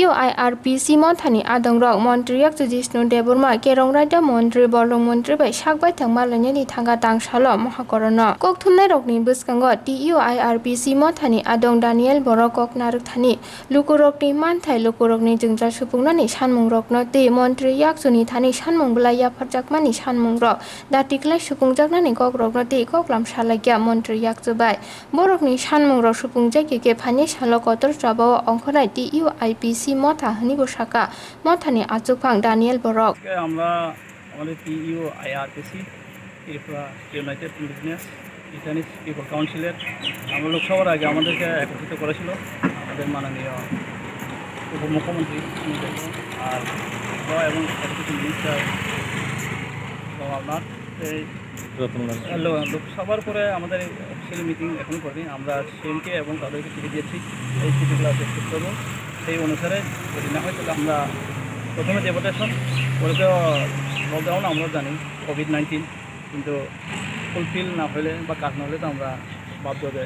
TIRPC Montri Adongrok Montri Yakchu Jisnu Deburma Kerong Raja Montri Borok Montri by Shakbai Tangmalani Tanga Tang Shalom Mahakorono Koktumne Rokni Buskango TIRPC Montani Adong Daniel Borok Naruktani Lukurokni Mantai Lukurokni Jungja Supunani Sanmungno Ti Montri Yaksuni Tani Sanmungbulaya Parjakmani Sanmungrok Datikla Supunjaknani Kokrokno Ti Koklam Shalagya Montri Yakchu by Borokni Sanmungrok Supunjaki Pani Shalokotor Trabo Onkonai TIRPC Mota Nibusaka Motani Achupang Daniel Borok আমরা আমাদের TIRPC Tripura united business ইটানিস people কাউন্সিলের আমরা লোকসভার আগে আমাদেরকে একত্রিত করেছিল আমাদের মাননীয় উপমুখ্যমন্ত্রী আর এবং মিনিস্টার আপনার লোকসভার পরে আমাদের অফিসিয়ালি মিটিং এখন করি আমরা সিএমকে এবং তাদেরকে চিঠি দিয়েছি এই চিঠিগুলো প্রস্তুত করবো সেই অনুসারে যদি না হয় তাহলে আমরা প্রথমে ডেপুটেশন পরে তো লকডাউন আমরা জানি কোভিড-19 কিন্তু ফুলফিল না হলে বা কাজ না হলে তো আমরা বাধ্য যে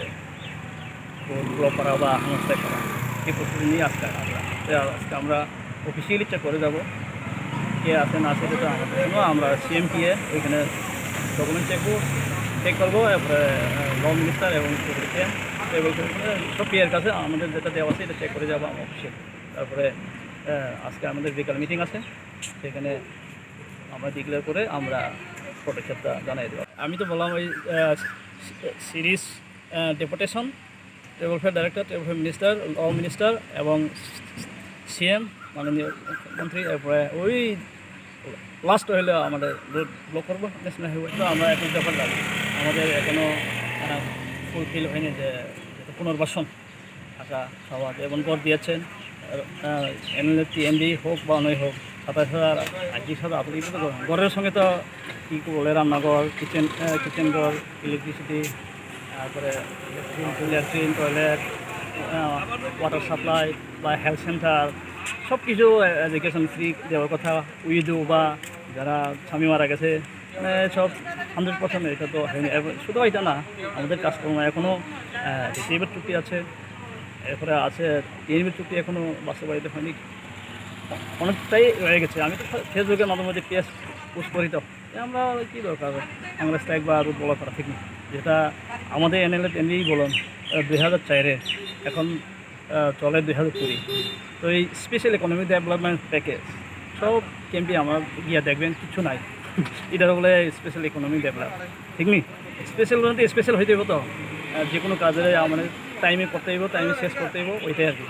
ব্লক করা বা সংস্থায় করা এই প্রস্তুতি নিয়ে আজকে আমরা অফিসিয়ালি চেক করে যাব কে আছে না আছে তো আমাদের জন্য আমরা সিএমপিএ ওইখানে ডকুমেন্ট চেক করবো এরপরে ল মিনিস্টার এবং সব পিএর কাছে আমাদের যেটা দেওয়া আছে এটা চেক করে যাবো আমার অফিসে তারপরে আজকে আমাদের বিকাল মিটিং আছে সেখানে আমরা ডিক্লেয়ার করে আমরা পদক্ষেপটা জানাই দেবো আমি তো বললাম ওই series deputation welfare director welfare minister law minister এবং সিএম মাননীয় মন্ত্রী এরপরে ওই লাস্ট হইলে আমাদের ব্লক করবো ন্যাশনাল হাইওয়ে তো আমরা এখন ব্যাপার লাগবে আমাদের এখনও ফুলফিল হয়নি যে পুনর্বাসন থাকা সবার এবং গড় দিয়েছেন এমএলএ টিএমডি হোক বা নয় হোক 27,000 28,000 আপনি তো ঘরের সঙ্গে তো কী বলে রান্নাঘর কিচেন ঘর ইলেকট্রিসিটি তারপরে ল্যাট্রিন টয়লেট ওয়াটার সাপ্লাই বা হেলথ সেন্টার সব কিছু এডুকেশন ফ্রি দেওয়ার কথা উইডো বা যারা স্বামী মারা গেছে মানে সব 100% এটা তো হয়নি শুধু এটা না আমাদের কাজকর্ম এখনও ডিসেবল চুক্তি আছে এরপরে আছে টিএনবির চুক্তি এখনও বাস্তবায়িত হয়নি অনেকটাই রয়ে গেছে আমি তো ফেসবুকের মাঝে মাঝে পেজ পোস্ট করি তো আমরা কী দরকার কংগ্রেস ট্যাগ বা আরও বলা করা ঠিক নেই যেটা আমাদের এনএলএ টেনই বলুন 2004-এ এখন চলে 2020 তো এই স্পেশাল ইকোনমিক ডেভেলপমেন্ট প্যাকেজ সব কেমপি আমার গিয়া দেখবেন কিছু নাই এটা বলে স্পেশাল ইকোনমিক ডেভেলপ ঠিক নেই স্পেশাল বলতে স্পেশাল হইতে হইব তো যে কোনো কাজে আমাদের টাইমে করতে হইব টাইমে শেষ করতে হইব ওইটাই আর কি